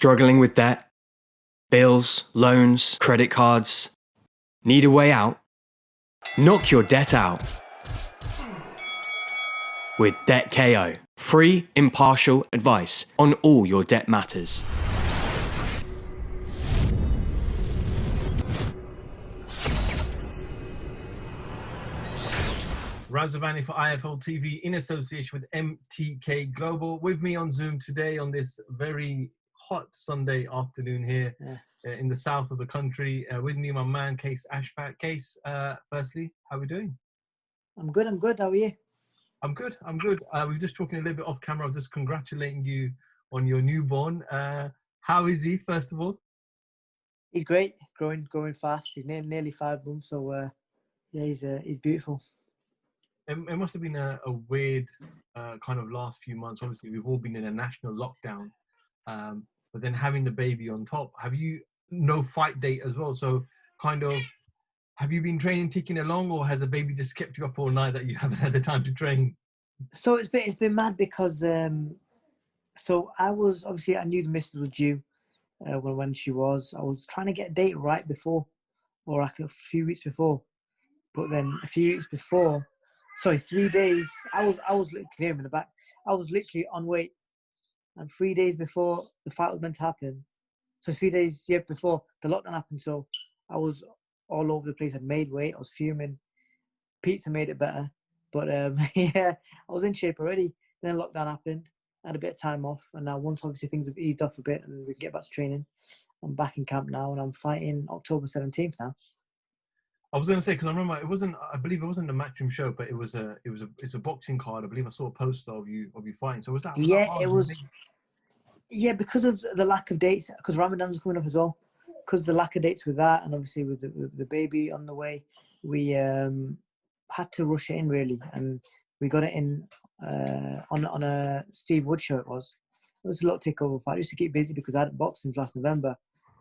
Struggling with debt? Bills, loans, credit cards? Need a way out? Knock your debt out with Debt KO. Free, impartial advice on all your debt matters. Razavani for IFL TV in association with MTK Global. With me on Zoom today on this very hot Sunday afternoon here in the south of the country. With me, my man, Qais Ashfaq. Qais, firstly, how are we doing? I'm good. How are you? I'm good. We were just talking a little bit off camera. I was just congratulating you on your newborn. How is he, first of all? He's great. Growing fast. He's nearly 5 months. So yeah, he's beautiful. It must have been a weird kind of last few months. Obviously, we've all been in a national lockdown, but then having the baby on top. Have you no fight date as well? So kind of, have you been training ticking along, or has the baby just kept you up all night that you haven't had the time to train? So it's been mad because so I knew the missus was due when she was. I was trying to get a date right before, or like a few weeks before, but then a few weeks before. Sorry, 3 days. I was literally here in the back. I was literally on weight, and 3 days before the fight was meant to happen. So 3 days before the lockdown happened. So I was all over the place. I'd made weight. I was fuming. Pizza made it better, but yeah, I was in shape already. Then lockdown happened. I had a bit of time off, and now once obviously things have eased off a bit and we can get back to training, I'm back in camp now, and I'm fighting October 17th now. I was going to say, because I remember I believe it wasn't a Matchroom show, but it's a boxing card. I believe I saw a poster of you fighting. So was that? It was. Yeah, because of the lack of dates, because Ramadan's coming up as well. Because the lack of dates with that, and obviously with the baby on the way, we had to rush it in really, and we got it in on a Steve Wood show. It was a lot of takeover fight just to keep busy because I had boxing last November,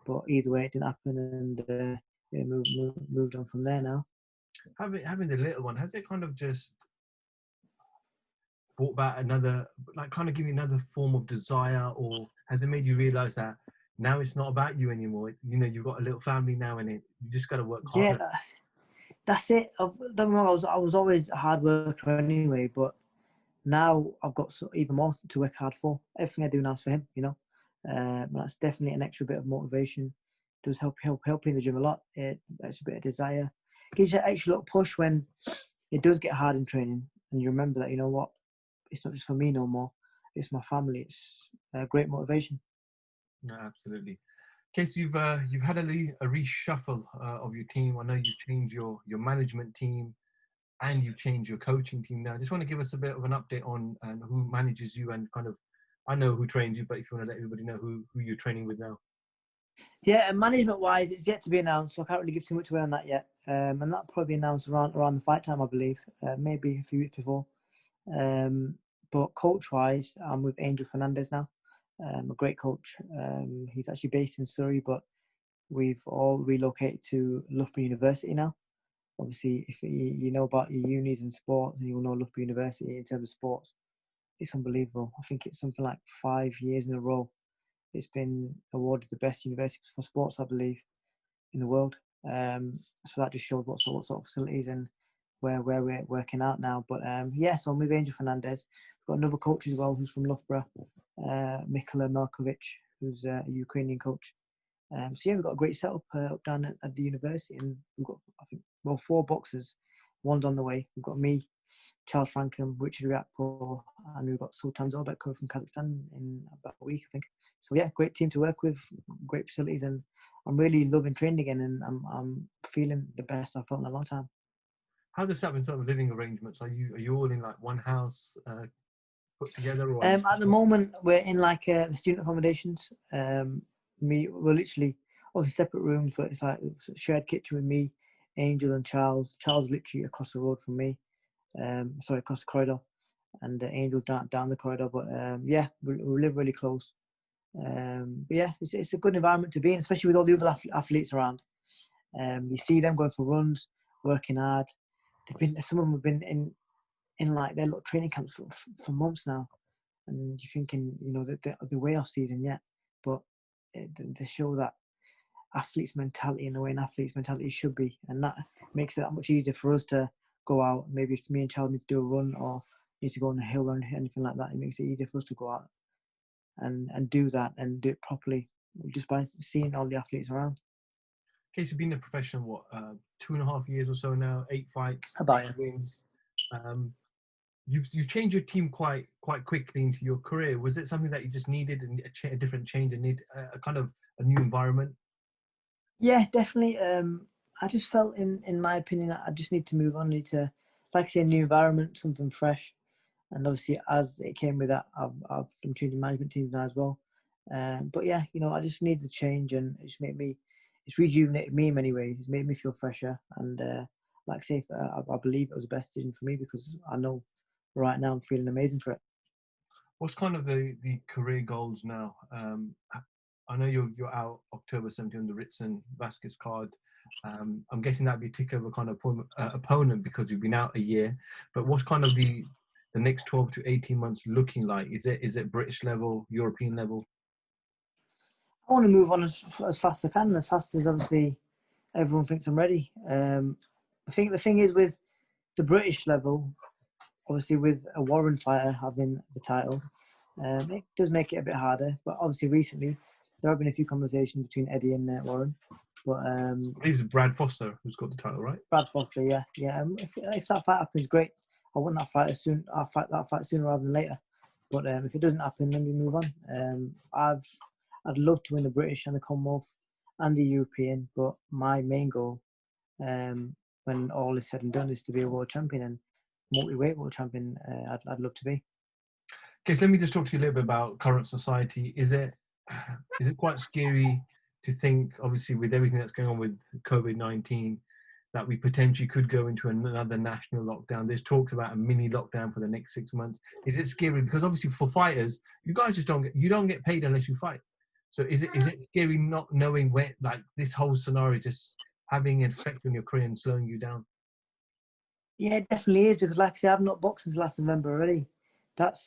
but either way it didn't happen, and yeah, moved on from there now. Having the little one, has it kind of just brought back another, like kind of give you another form of desire, or has it made you realize that now it's not about you anymore? You know, you've got a little family now, and you just got to work harder. Yeah, that's it. Don't get me wrong, I was always a hard worker anyway, but now I've got even more to work hard for. Everything I do now is for him, you know. That's definitely an extra bit of motivation. It does help in the gym a lot. It's a bit of desire. It gives you an extra little push when it does get hard in training, and you remember that, you know what, it's not just for me no more. It's my family. It's a great motivation. No, absolutely. Qais, you've had a reshuffle of your team. I know you've changed your management team, and you've changed your coaching team now. I just want to give us a bit of an update on who manages you, and kind of, I know who trains you, but if you want to let everybody know who you're training with now. Yeah, and management-wise, it's yet to be announced, so I can't really give too much away on that yet. And that'll probably be announced around the fight time, I believe, maybe a few weeks before. But coach-wise, I'm with Angel Fernandez now, a great coach. He's actually based in Surrey, but we've all relocated to Loughborough University now. Obviously, if you know about your unis and sports, and you'll know Loughborough University in terms of sports, it's unbelievable. I think it's something like 5 years in a row. It's been awarded the best university for sports, I believe, in the world. So that just shows what sort of facilities and where we're working out now. But yeah, so I'm with Angel Fernandez. We've got another coach as well who's from Loughborough, Mikola Melkovic, who's a Ukrainian coach. So yeah, we've got a great setup up down at the university, and we've got, I think, 4 boxers. One's on the way. We've got me, Charles Frankham, Richard Riakpo, and we've got Sultan Zorbek coming from Kazakhstan in about a week, I think. So yeah, great team to work with, great facilities, and I'm really loving training again, and I'm feeling the best I've felt in a long time. How's the seven sort of living arrangements? Are you all in like one house put together? Or at the moment, we're in like the student accommodations. We're literally obviously separate rooms, but it's like a shared kitchen with me, Angel, and Charles. Charles literally across the road from me. Across the corridor, and Angel's down the corridor. But yeah, we live really close. But yeah, it's a good environment to be in, especially with all the other athletes around. You see them going for runs, working hard. Some of them have been in like their little training camps for months now, and you're thinking, you know, that the way off season yet, but they show that athletes' mentality in the way an athlete's mentality should be, and that makes it that much easier for us to go out. Maybe if me and Charles need to do a run or need to go on a hill or anything like that, it makes it easier for us to go out and do that and do it properly just by seeing all the athletes around. Case, you've been a professional, what, 2.5 years or so now, 8 fights, About 8 wins. You've changed your team quite quickly into your career. Was it something that you just needed a different change and need a kind of a new environment? Yeah, definitely. I just felt, in my opinion, I just need to move on. I need to, like I say, a new environment, something fresh. And obviously, as it came with that, I'm changing management teams now as well. But yeah, I just need the change, and it's rejuvenated me in many ways. It's made me feel fresher, and like I say, I believe it was the best decision for me because I know right now I'm feeling amazing for it. What's kind of the career goals now? I know you're out October 17th on the Ritson Vasquez card. I'm guessing that'd be a tick over kind of opponent because you've been out a year. But what's kind of the next 12 to 18 months looking like? Is it British level, European level? I want to move on as fast as I can, as fast as obviously everyone thinks I'm ready. I think the thing is with the British level, obviously with a Warren fighter having the title, it does make it a bit harder. But obviously recently there have been a few conversations between Eddie and Warren. But I believe it's Brad Foster who's got the title, right? Brad Foster, yeah. If that fight happens, great. I want that fight as soon. I'll fight that fight sooner rather than later. But if it doesn't happen, then we move on. I'd love to win the British and the Commonwealth and the European, but my main goal, when all is said and done, is to be a world champion and multi-weight world champion. I'd love to be. Okay, so let me just talk to you a little bit about current society. Is it quite scary to think, obviously, with everything that's going on with COVID-19, that we potentially could go into another national lockdown? There's talks about a mini lockdown for the next 6 months. Is it scary? Because obviously for fighters, you guys just don't get paid unless you fight. So is it scary not knowing where, like, this whole scenario just having an effect on your career and slowing you down? Yeah, it definitely is, because like I said, I've not boxed since last November already.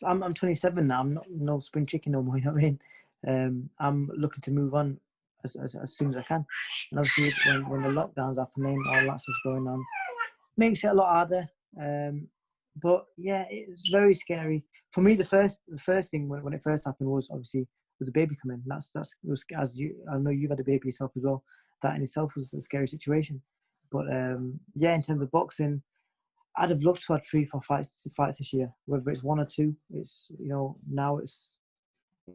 I'm 27 now. I'm not no spring chicken no more. You know what I mean? I'm looking to move on as soon as I can. And obviously, when the lockdowns happening, all that stuff's going on, makes it a lot harder. But yeah, it's very scary for me. The first thing when it first happened was obviously with the baby coming. That's was, as you, I know you've had a baby yourself as well. That in itself was a scary situation. But yeah, in terms of boxing, I'd have loved to have 3-4 fights this year. Whether it's 1 or 2, it's now it's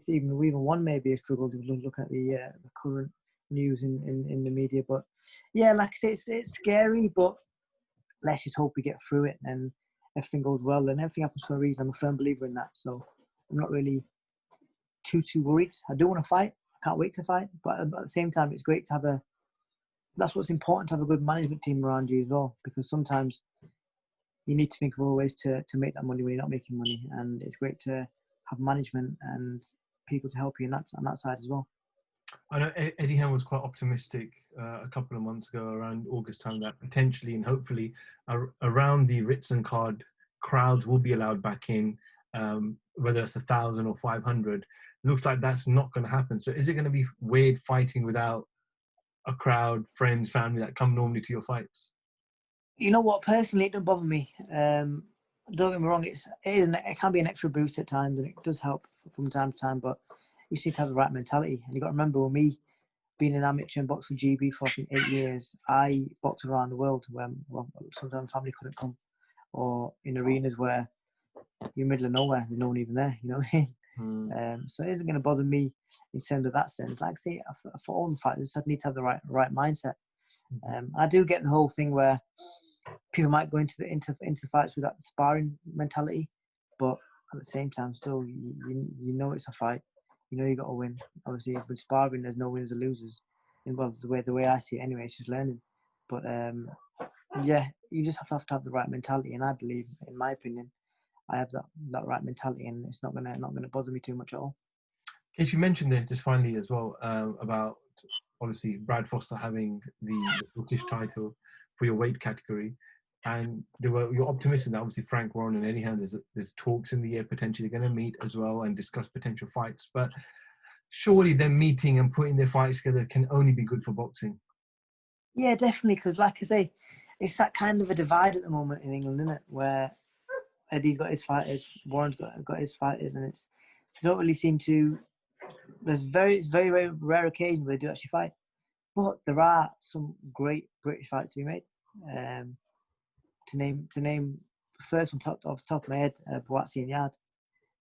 even one maybe a struggle to look at the current news in the media. But yeah, like I say, it's scary, but let's just hope we get through it and everything goes well. And everything happens for a reason. I'm a firm believer in that. So I'm not really too worried. I do want to fight. I can't wait to fight. But at the same time, it's great to have that's what's important, to have a good management team around you as well. Because sometimes you need to think of other ways to make that money when you're not making money. And it's great to have management and people to help you on that side as well. I know Eddie Hearn was quite optimistic a couple of months ago, around August time, that potentially and hopefully around the Ritson card, crowds will be allowed back in, whether it's 1,000 or 500. Looks like that's not going to happen. So is it going to be weird fighting without a crowd, friends, family that come normally to your fights? You know what? Personally, it doesn't bother me. Don't get me wrong. It can be an extra boost at times, and it does help from time to time. But you just need to have the right mentality. And you got to remember, with me being an amateur and boxed for GB for I think 8 years, I boxed around the world where sometimes family couldn't come, or in arenas where you're in the middle of nowhere, there's no one even there. You know what I mean? So it isn't going to bother me in terms of that sense. Like I say, for all the fighters, I need to have the right mindset. I do get the whole thing where people might go into fights with that sparring mentality, but at the same time, still, you know it's a fight. You know you got to win. Obviously, with sparring, there's no winners or losers. And well, the way I see it, anyway, it's just learning. But yeah, you just have to have the right mentality, and I believe, in my opinion, I have that right mentality, and it's not gonna bother me too much at all. Case, you mentioned there just finally as well about obviously Brad Foster having the British title for your weight category, and you're optimistic that obviously Frank Warren and Eddie Hearn, there's talks in the air potentially going to meet as well and discuss potential fights. But surely them meeting and putting their fights together can only be good for boxing. Yeah, definitely. Because, like I say, it's that kind of a divide at the moment in England, isn't it? Where Eddie's got his fighters, Warren's got his fighters, and they don't really seem to. There's very, very, very rare occasions where they do actually fight, but there are some great British fights to be made. To name the first one off the top of my head, Boatsy and Yard.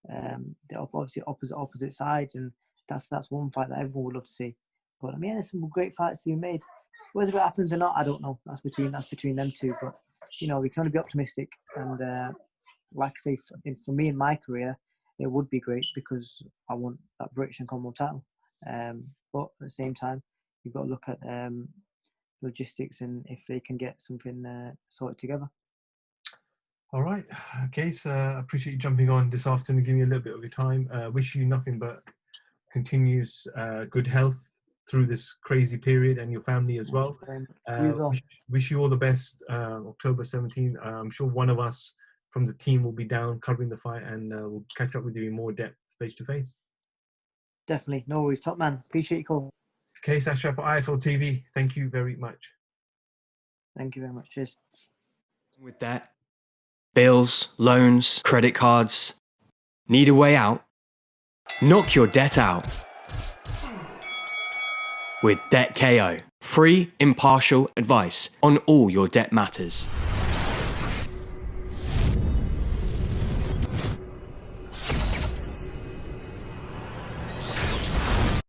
They're obviously opposite sides, and that's one fight that everyone would love to see. But I mean, there's some great fights to be made. Whether it happens or not, I don't know. That's between them two. But we can only be optimistic. And like I say, for me in my career, it would be great because I want that British and Commonwealth title. But at the same time, you've got to look at logistics and if they can get something sorted together. All right, Qais, I appreciate you jumping on this afternoon, giving me a little bit of your time. Wish you nothing but continuous good health through this crazy period, and your family as well. You as well. Wish you all the best. October 17th. I'm sure one of us from the team will be down covering the fight, and we'll catch up with you in more depth face to face. Definitely, no worries, top man. Appreciate your call. Qais Ashfaq for IFL TV. Thank you very much. Thank you very much. Cheers. With that, bills, loans, credit cards. Need a way out? Knock your debt out with Debt KO. Free, impartial advice on all your debt matters.